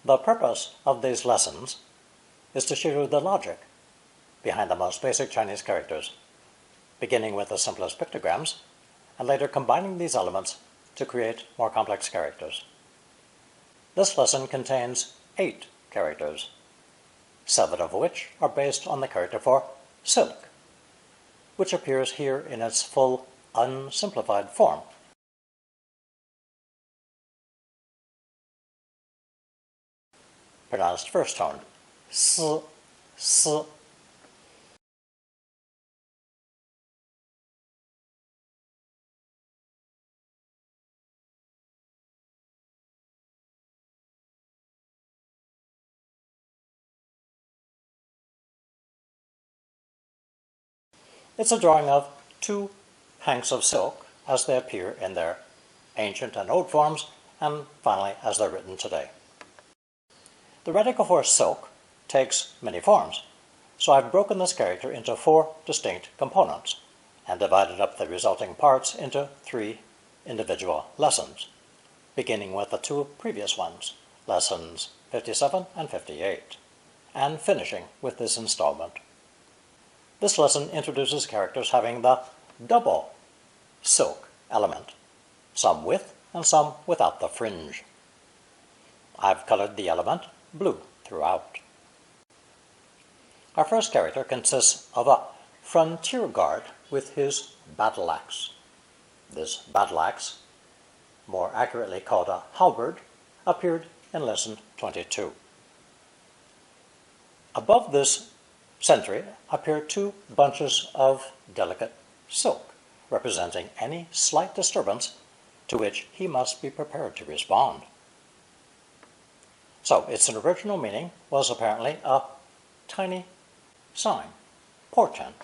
The purpose of these lessons is to show you the logic behind the most basic Chinese characters, beginning with the simplest pictograms, and later combining these elements to create more complex characters. This lesson contains 8 characters, 7 of which are based on the character for silk, which appears here in its full, unsimplified form. Pronounced first tone, s, s. It's a drawing of 2 hanks of silk as they appear in their ancient and old forms, and finally as they're written today. The radical for silk takes many forms, so I've broken this character into 4 distinct components and divided up the resulting parts into 3 individual lessons, beginning with the 2 previous ones, lessons 57 and 58, and finishing with this installment. This lesson introduces characters having the double silk element, some with and some without the fringe. I've colored the element blue throughout. Our first character consists of a frontier guard with his battle axe. This battle axe, more accurately called a halberd, appeared in lesson 22. Above this sentry appear 2 bunches of delicate silk, representing any slight disturbance to which he must be prepared to respond. So its original meaning was apparently a tiny sign, portent,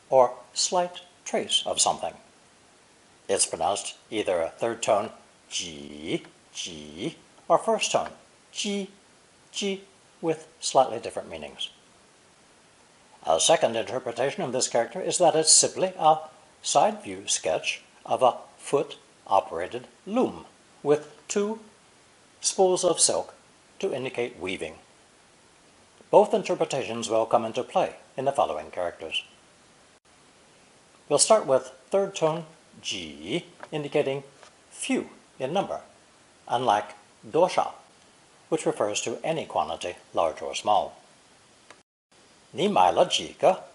or slight trace of something. It's pronounced either a third tone ji, ji, or first tone ji, ji, with slightly different meanings. A second interpretation of this character is that it's simply a side view sketch of a foot-operated loom with 2 spools of silk to indicate weaving. Both interpretations will come into play in the following characters. We'll start with third tone ji, indicating few in number, unlike dosha, which refers to any quantity, large or small. 你买了几个?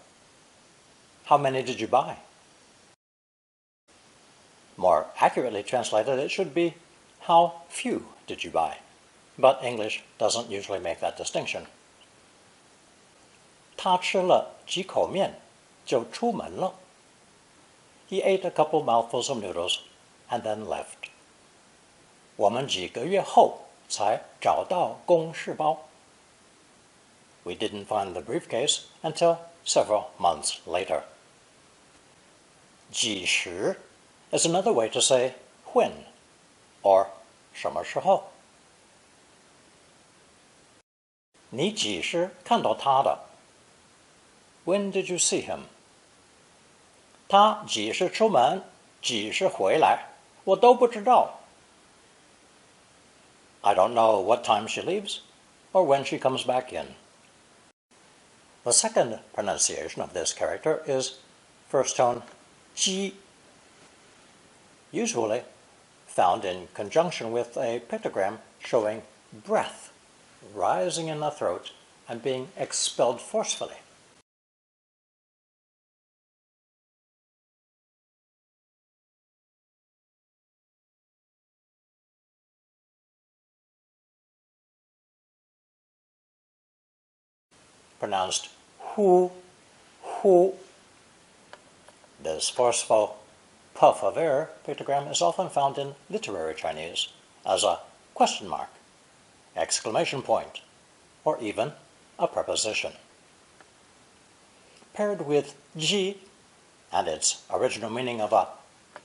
How many did you buy? More accurately translated, it should be, how few did you buy? But English doesn't usually make that distinction. 他吃了几口面就出门了. He ate a couple mouthfuls of noodles and then left. 我们几个月后才找到公事包. We didn't find the briefcase until several months later. 几时 is another way to say when, or 什么时候. 你几时看到他的? When did you see him? 他几时出门，几时回来，我都不知道. I don't know what time she leaves or when she comes back in. The second pronunciation of this character is first tone ji, usually found in conjunction with a pictogram showing breath rising in the throat and being expelled forcefully. Pronounced hu, hu. This forceful puff of air pictogram is often found in literary Chinese as a question mark, exclamation point, or even a preposition. Paired with ji and its original meaning of a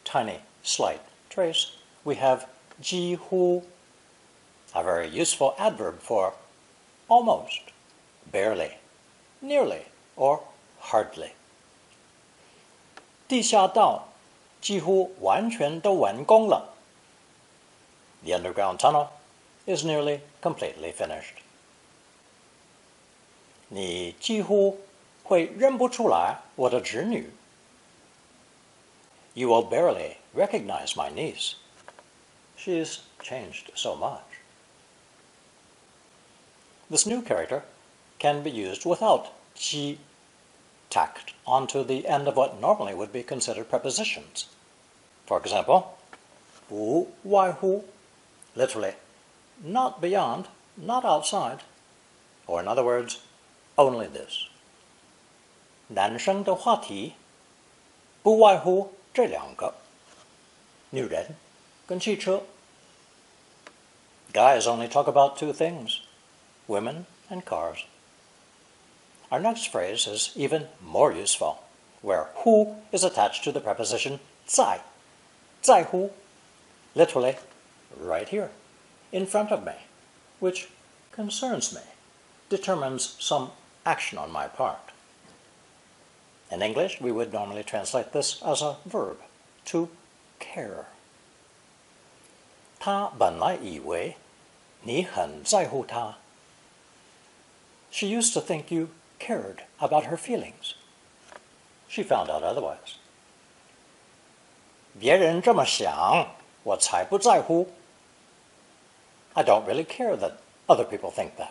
tiny, slight trace, we have ji hu, a very useful adverb for almost, barely, nearly, or hardly. 地下道几乎完全都完工了. The underground tunnel is nearly completely finished. 你几乎会认不出来我的侄女。You will barely recognize my niece. She's changed so much. This new character can be used without ji tacked onto the end of what normally would be considered prepositions. For example, 不外乎, literally, not beyond, not outside, or in other words, only this. 男生的话题不外乎这两个，女人跟汽车。Guys only talk about two things, women and cars. Our next phrase is even more useful, where 乎 is attached to the preposition 在乎, literally, right here, in front of me, which concerns me, determines some action on my part. In English, we would normally translate this as a verb, to care. 他本来以为你很在乎他. She used to think you cared about her feelings. She found out otherwise. 别人这么想，我才不在乎. I don't really care that other people think that.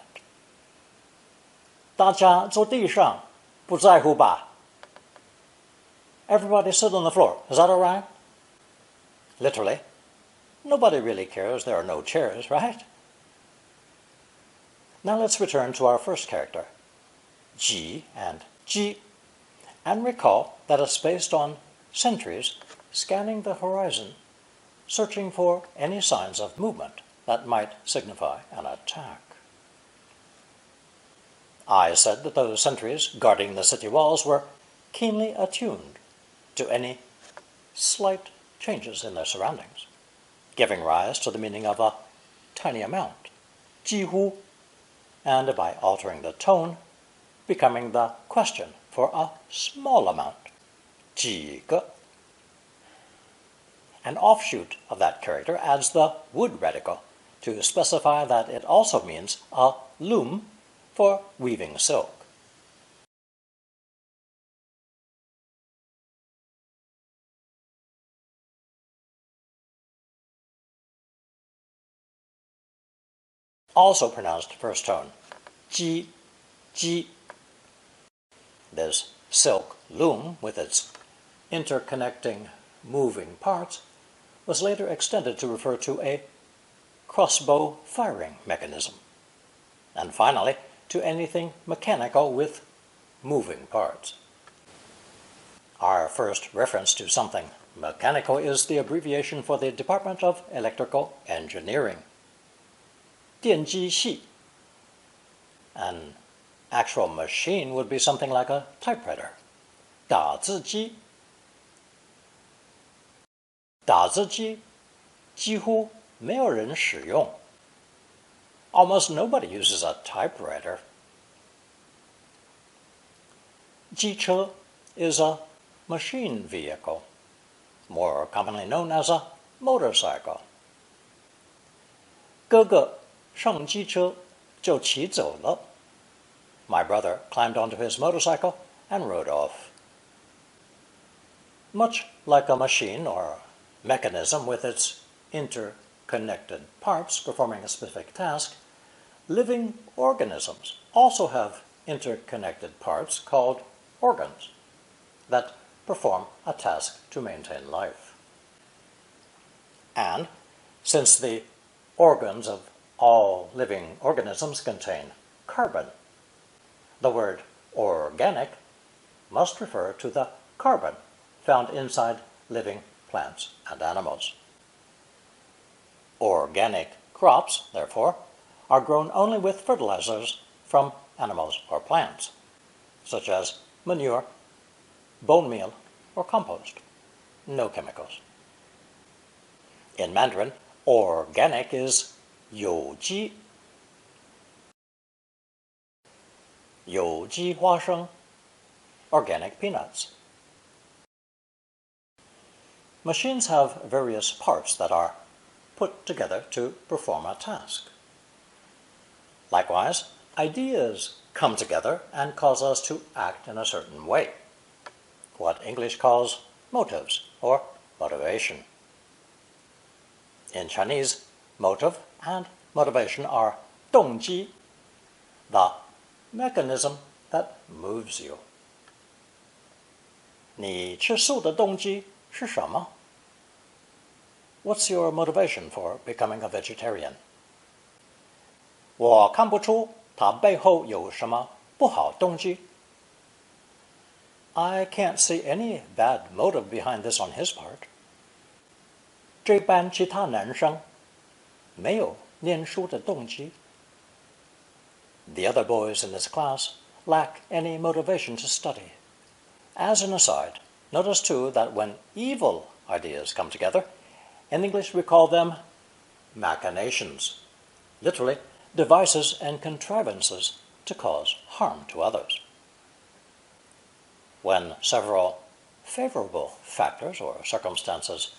大家坐地上，不在乎吧? Everybody sit on the floor. Is that all right? Literally, nobody really cares there are no chairs, right? Now let's return to our first character, ji and ji, and recall that it's based on sentries scanning the horizon, searching for any signs of movement that might signify an attack. I said that those sentries guarding the city walls were keenly attuned to any slight changes in their surroundings, giving rise to the meaning of a tiny amount, 几乎, and by altering the tone, becoming the question for a small amount, 几个. An offshoot of that character adds the would radical to specify that it also means a loom for weaving silk. Also pronounced first tone, ji, ji. This silk loom, with its interconnecting moving parts, was later extended to refer to a crossbow firing mechanism, and finally to anything mechanical with moving parts. Our first reference to something mechanical is the abbreviation for the Department of Electrical Engineering, 电机系. An actual machine would be something like a typewriter, 打字机. 打字机几乎没有人使用. Almost nobody uses a typewriter. 机车 is a machine vehicle, more commonly known as a motorcycle. 哥哥上机车就骑走了. My brother climbed onto his motorcycle and rode off. Much like a machine or mechanism with its interconnected parts performing a specific task, living organisms also have interconnected parts called organs that perform a task to maintain life. And since the organs of all living organisms contain carbon, the word organic must refer to the carbon found inside living plants and animals. Organic crops, therefore, are grown only with fertilizers from animals or plants, such as manure, bone meal, or compost. No chemicals. In Mandarin, organic is 有机. 有机花生, organic peanuts. Machines have various parts that are put together to perform a task. Likewise, ideas come together and cause us to act in a certain way, what English calls motives or motivation. In Chinese, motive and motivation are 动机, the mechanism that moves you. 你吃素的动机是什么? What's your motivation for becoming a vegetarian? 我看不出它背后有什么不好动机. I can't see any bad motive behind this on his part. 这班其他男生没有念书的动机. The other boys in this class lack any motivation to study. As an aside, notice too that when evil ideas come together, in English we call them machinations, literally devices and contrivances to cause harm to others. When several favorable factors or circumstances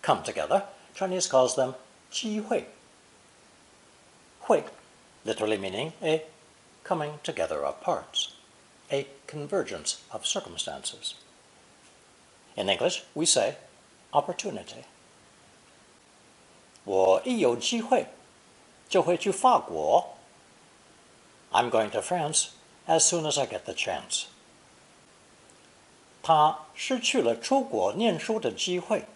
come together, Chinese calls them 机会. 会 literally meaning a coming together of parts, a convergence of circumstances. In English, we say opportunity. 我一有机会就会去法国. I'm going to France as soon as I get the chance. 她失去了出国念书的机会.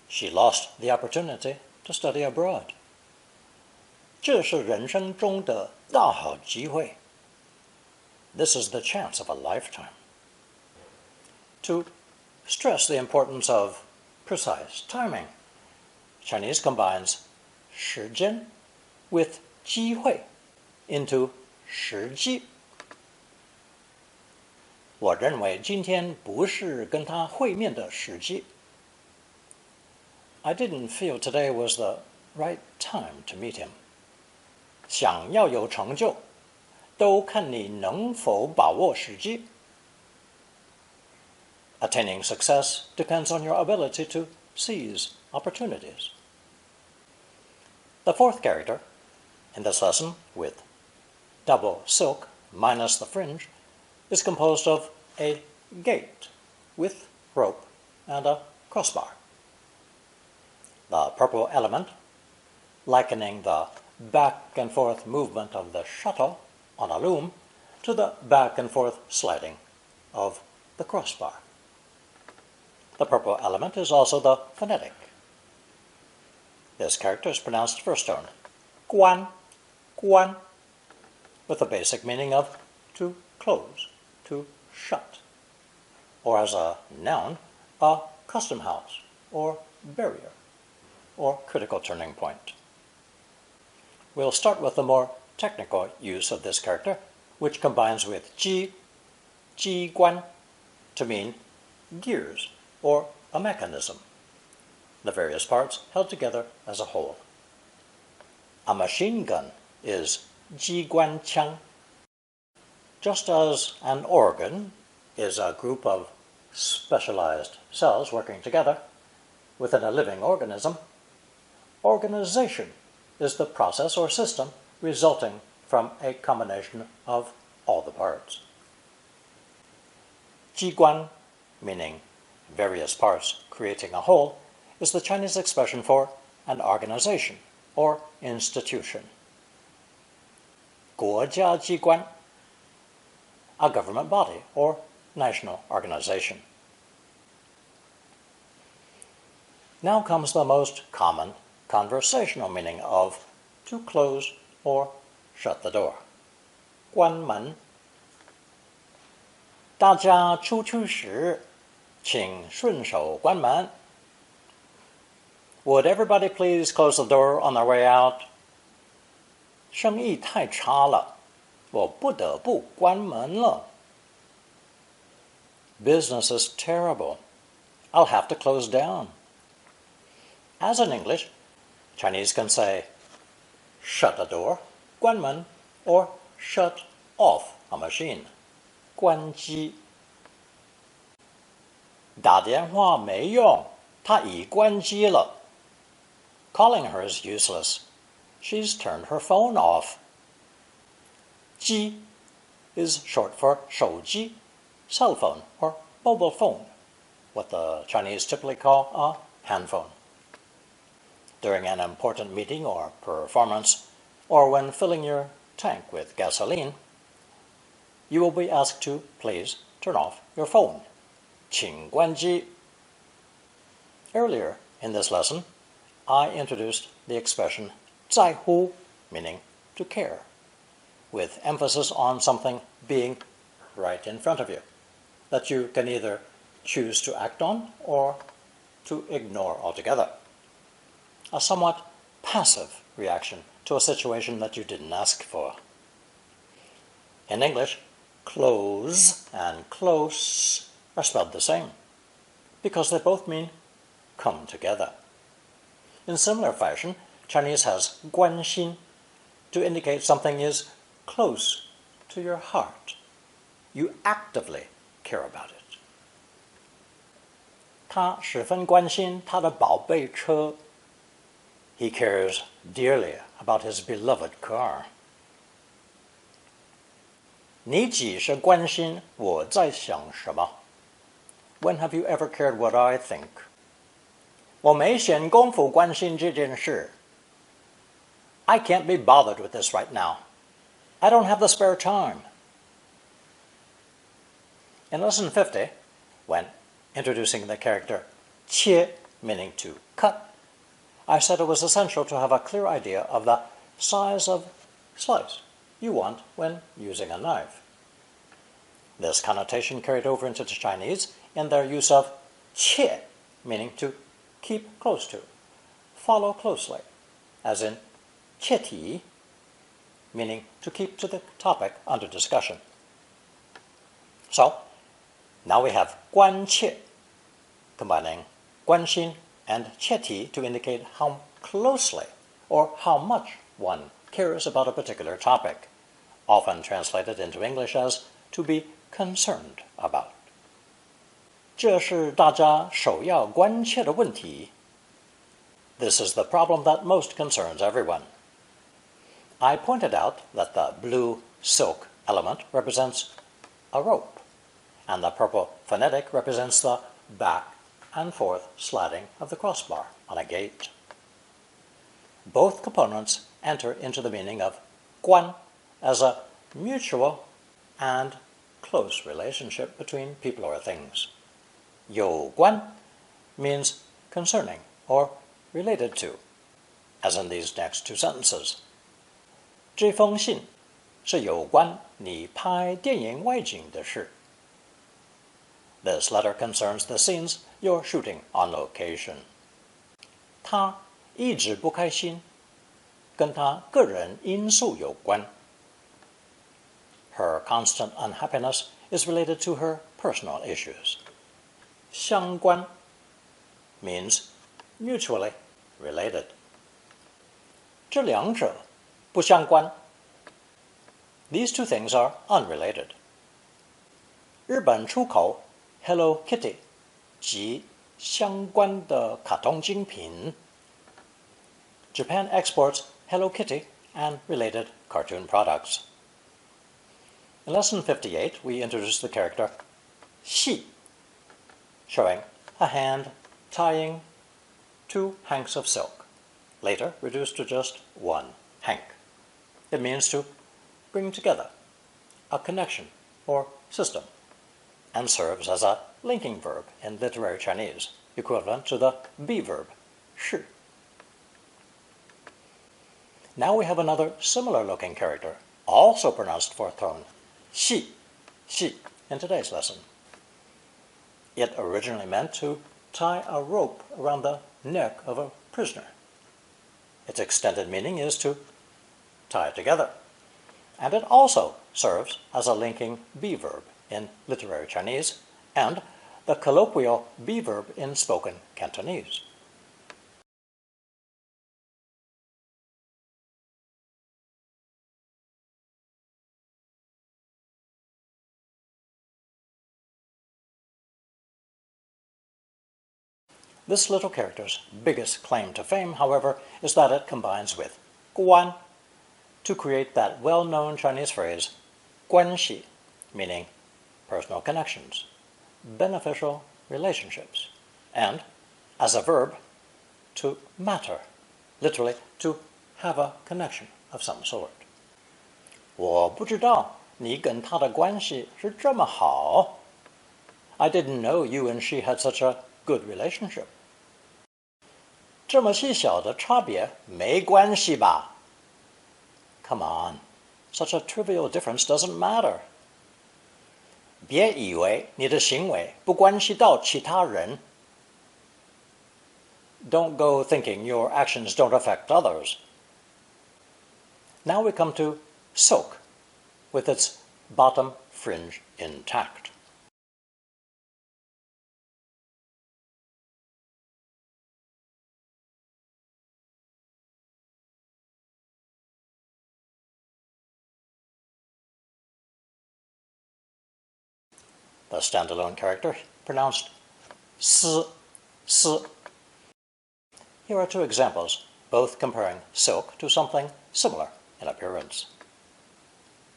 She lost the opportunity to study abroad. 这是人生中的大好机会. This is the chance of a lifetime. To stress the importance of precise timing, Chinese combines 时间 with 机会 into 时机. 我认为今天不是跟他会面的时机. I didn't feel today was the right time to meet him. 想要有成就，都看你能否把握时机. Attaining success depends on your ability to seize opportunities. The fourth character in this lesson, with double silk minus the fringe, is composed of a gate with rope and a crossbar. The purple element, likening the back and forth movement of the shuttle on a loom to the back and forth sliding of the crossbar. The purple element is also the phonetic. This character is pronounced first tone, 关, 关, with the basic meaning of to close, to shut, or as a noun, a custom house, or barrier, or critical turning point. We'll start with the more technical use of this character, which combines with 机, 机关, to mean gears, or a mechanism, the various parts held together as a whole. A machine gun is 机关枪. Just as an organ is a group of specialized cells working together within a living organism, organization is the process or system resulting from a combination of all the parts. 机关, meaning various parts creating a whole, is the Chinese expression for an organization or institution. 国家机关, a government body or national organization. Now comes the most common conversational meaning of to close or shut the door. 关门. 大家出去时请顺手关门. Would everybody please close the door on their way out? 生意太差了，我不得不关门了. Business is terrible. I'll have to close down. As in English, Chinese can say shut a door, 关门, or shut off a machine, 关机. 打电话没用，它已关机了. Calling her is useless. she's turned her phone off. 机 is short for 手机, cell phone or mobile phone, what the Chinese typically call a handphone. During an important meeting or performance, or when filling your tank with gasoline, you will be asked to please turn off your phone. 请关机. Earlier in this lesson, I introduced the expression 在乎, meaning to care, with emphasis on something being right in front of you, that you can either choose to act on or to ignore altogether. A somewhat passive reaction to a situation that you didn't ask for. In English, close and close are spelled the same, because they both mean come together. In similar fashion, Chinese has 关心 to indicate something is close to your heart. You actively care about it. 他十分关心他的宝贝车. He cares dearly about his beloved car. 你几时关心我在想什么? When have you ever cared what I think? 我没闲工夫关心这件事. I can't be bothered with this right now. I don't have the spare time. In Lesson 50, when introducing the character 切, meaning to cut, I said it was essential to have a clear idea of the size of slice you want when using a knife. This connotation carried over into Chinese in their use of 切, meaning to keep close to, follow closely, as in 切题, meaning to keep to the topic under discussion. So, now we have 关切, combining 关心 and 切题 to indicate how closely or how much one cares about a particular topic, often translated into English as to be concerned about. 这是大家首要关切的问题. This is the problem that most concerns everyone. I pointed out that the blue silk element represents a rope, and the purple phonetic represents the back and forth sliding of the crossbar on a gate. Both components enter into the meaning of 关 as a mutual and close relationship between people or things. 有关 means concerning or related to, as in these next two sentences. 这封信是有关你拍电影外景的事. This letter concerns the scenes you're shooting on location. 他一直不开心，跟他个人因素有关. Her constant unhappiness is related to her personal issues. 相关 means mutually related. 这两者不相关. These two things are unrelated. 日本出口 Hello Kitty 及相关的卡通精品. Japan exports Hello Kitty and related cartoon products. In Lesson 58, we introduced the character 系, showing a hand tying two hanks of silk, later reduced to just one hank. It means to bring together, a connection or system, and serves as a linking verb in literary Chinese, equivalent to the be verb 是. Now we have another similar-looking character, also pronounced fourth tone, 系, in today's lesson. It originally meant to tie a rope around the neck of a prisoner. Its extended meaning is to tie together, and it also serves as a linking be verb in literary Chinese and the colloquial be verb in spoken Cantonese. This little character's biggest claim to fame, however, is that it combines with 关 to create that well-known Chinese phrase 关系, meaning personal connections, beneficial relationships, and, as a verb, to matter, literally to have a connection of some sort. 我不知道你跟她的关系是这么好. I didn't know you and she had such a good relationship. 这么细小的差别没关系吧? Come on, such a trivial difference doesn't matter. 别以为你的行为不关系到其他人. Don't go thinking your actions don't affect others. Now we come to soak, with its bottom fringe intact. The standalone character, pronounced s. Here are two examples, both comparing soak to something similar in appearance.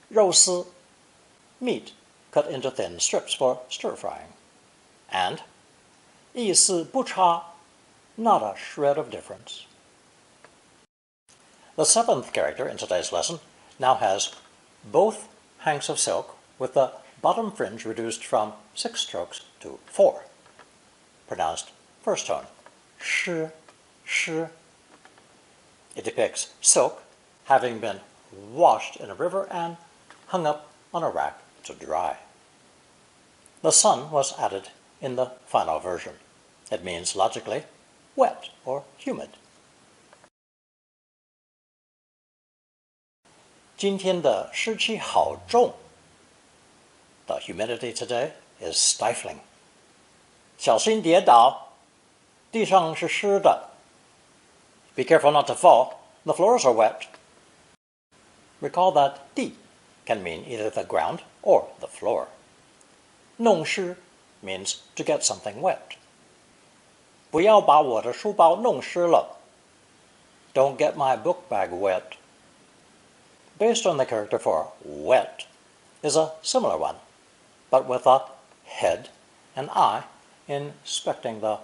肉丝, meat cut into thin strips for stir-frying. And 意思不差, not a shred of difference. The seventh character in today's lesson now has both hanks of silk with the bottom fringe reduced from 6 strokes to 4, pronounced first tone, sh. It depicts silk having been washed in a river and hung up on a rack to dry. The sun was added in the final version. It means, logically, wet or humid. 今天的湿气好重. The humidity today is stifling. 小心跌倒, 地上是湿的. Be careful not to fall, the floors are wet. Recall that 地 can mean either the ground or the floor. 弄湿 means to get something wet. 不要把我的书包弄湿了. Don't get my book bag wet. Based on the character for wet is a similar one, but with a head and eye inspecting the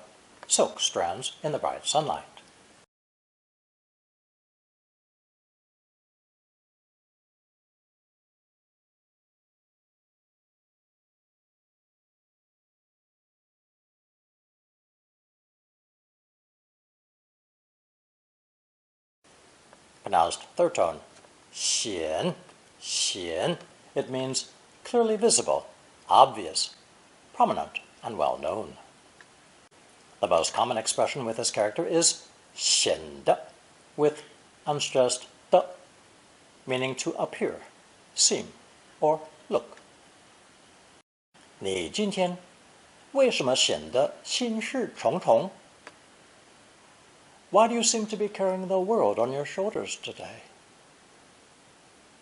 silk strands in the bright sunlight. Pronounced third tone, 显. It means clearly visible, obvious, prominent, and well known. The most common expression with this character is 显的, with unstressed 的, meaning to appear, seem, or look. 你今天为什么显得心事重重? Why do you seem to be carrying the world on your shoulders today?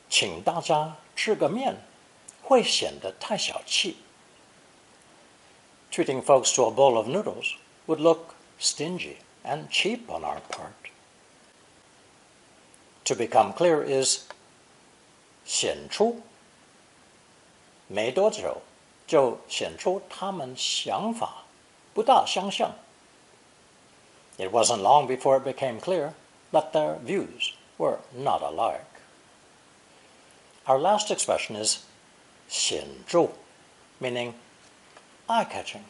请大家吃个面，会显得太小气. Treating folks to a bowl of noodles would look stingy and cheap on our part. To become clear is 显出. 没多久就显出他们想法不大相像. It wasn't long before it became clear that their views were not alike. Our last expression is 显著, meaning eye-catching,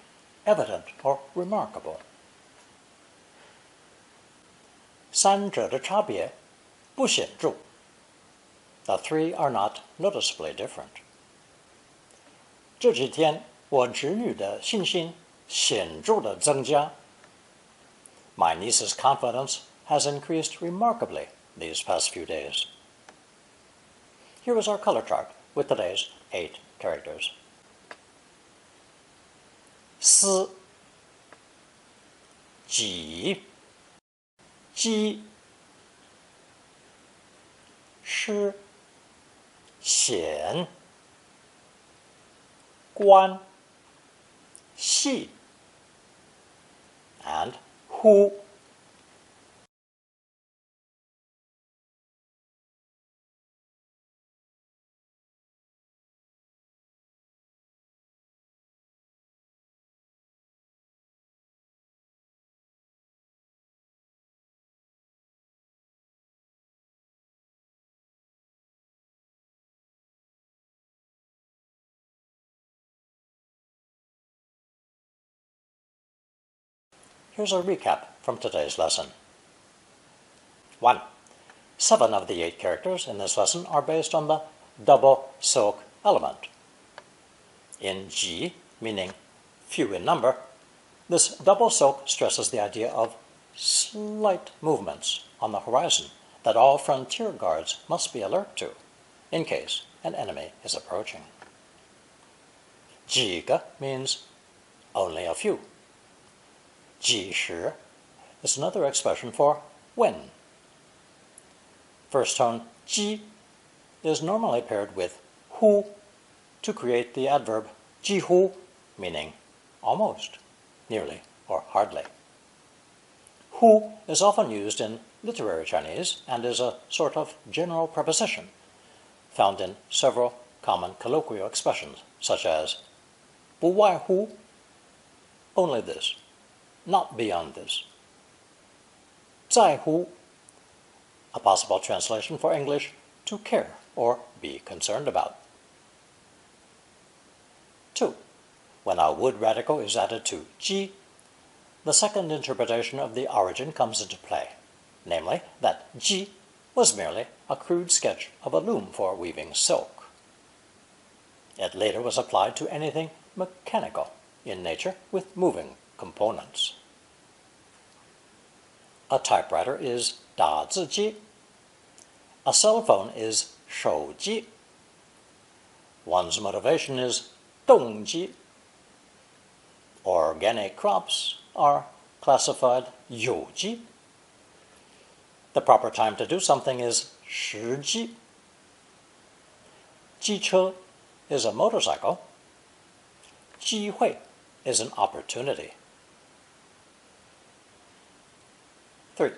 evident, or remarkable. 三者的差别不显著. The three are not noticeably different. 这几天我侄女的信心显著地增加. My niece's confidence has increased remarkably these past few days. Here is our color chart with today's 8 characters. 思, 己, 鸡, 湿, 显, 关, 系, and 呼. here's a recap from today's lesson. 1. 7 of the 8 characters in this lesson are based on the double silk element. In ji, meaning few in number, this double silk stresses the idea of slight movements on the horizon that all frontier guards must be alert to in case an enemy is approaching. Ji ge means only a few. Ji shi is another expression for when. First tone ji is normally paired with hu to create the adverb ji hu, meaning almost, nearly, or hardly. Hu is often used in literary Chinese and is a sort of general preposition found in several common colloquial expressions, such as 不外乎, only this, not beyond this. 在乎, a possible translation for English, to care or be concerned about. 2. When a wood radical is added to ji, the second interpretation of the origin comes into play, namely that ji was merely a crude sketch of a loom for weaving silk. It later was applied to anything mechanical in nature with moving components. A typewriter is 打字机. A cell phone is 手机. One's motivation is 动机. Organic crops are classified 有机. The proper time to do something is 时机. 机车 is a motorcycle. 机会 is an opportunity. 3.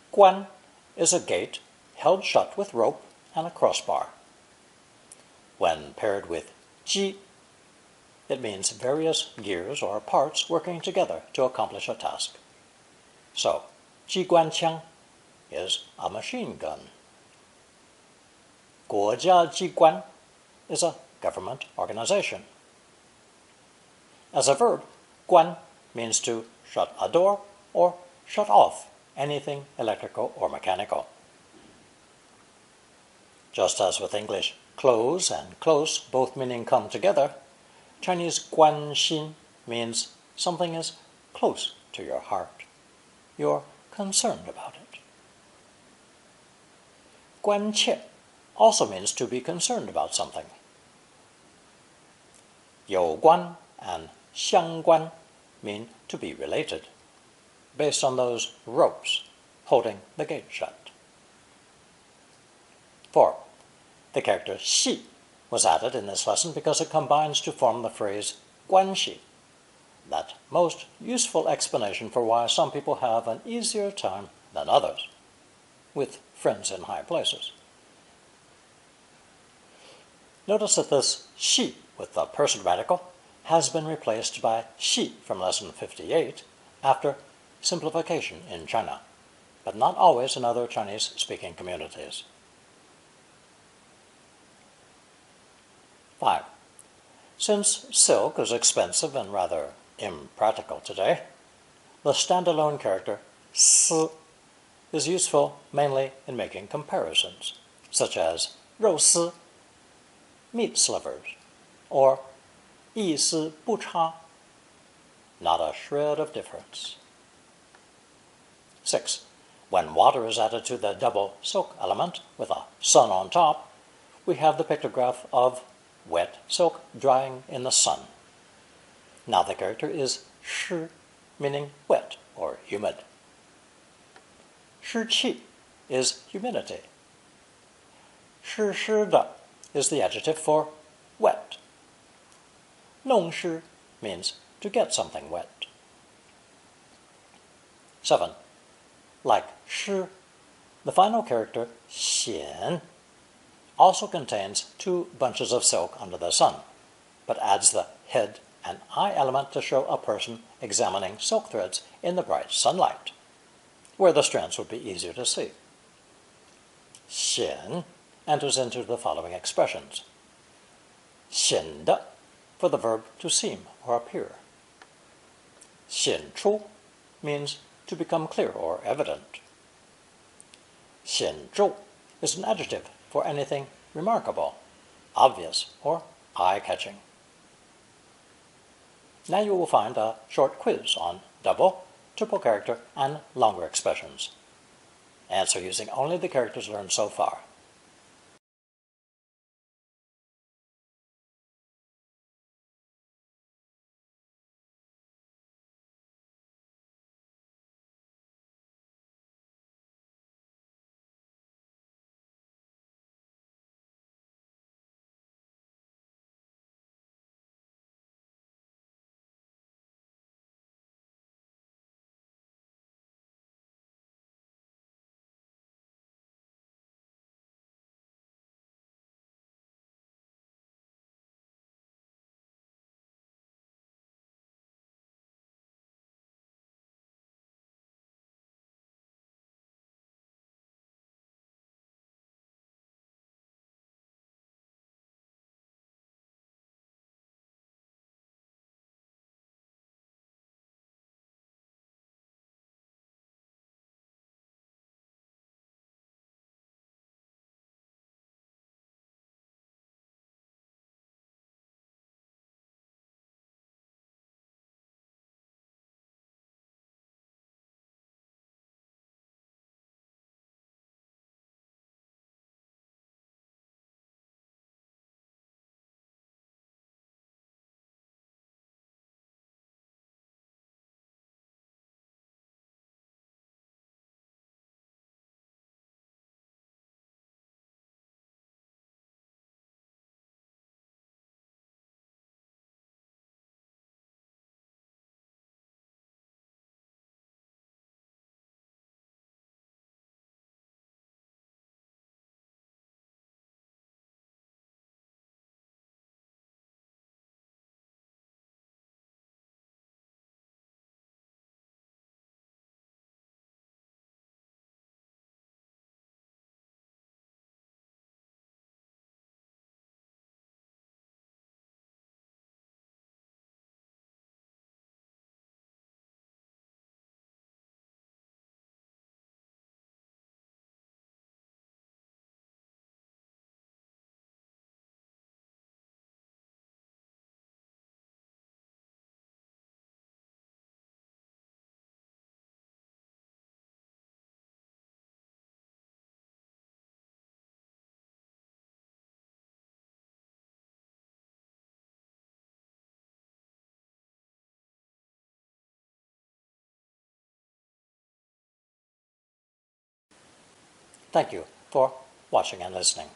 关 is a gate held shut with rope and a crossbar. When paired with ji, it means various gears or parts working together to accomplish a task. So, 机关枪 is a machine gun. 国家机关 is a government organization. As a verb, 关 means to shut a door or shut off anything electrical or mechanical. Just as with English close and close both meaning come together, Chinese 关心 means something is close to your heart. You're concerned about it. 关切 also means to be concerned about something. 有关 and 相关 mean to be related, based on those ropes holding the gate shut. 4. The character 系 was added in this lesson because it combines to form the phrase 关系, that most useful explanation for why some people have an easier time than others with friends in high places. Notice that this 系 with the person radical has been replaced by 系 from lesson 58 after simplification in China, but not always in other Chinese-speaking communities. 5. Since silk is expensive and rather impractical today, the standalone character 丝 is useful mainly in making comparisons, such as 肉丝, meat slivers, or 一丝不差, not a shred of difference. 6. When water is added to the double silk element with a sun on top, we have the pictograph of wet silk drying in the sun. Now the character is 湿, meaning wet or humid. 湿气 is humidity. 湿湿的 is the adjective for wet. 弄湿 means to get something wet. 7. Like 湿, the final character 显 also contains 2 bunches of silk under the sun, but adds the head and eye element to show a person examining silk threads in the bright sunlight, where the strands would be easier to see. 显 enters into the following expressions. 显的 for the verb to seem or appear. 显出 means to become clear or evident. 显著 is an adjective for anything remarkable, obvious, or eye-catching. Now you will find a short quiz on double, triple character, and longer expressions. Answer using only the characters learned so far. Thank you for watching and listening.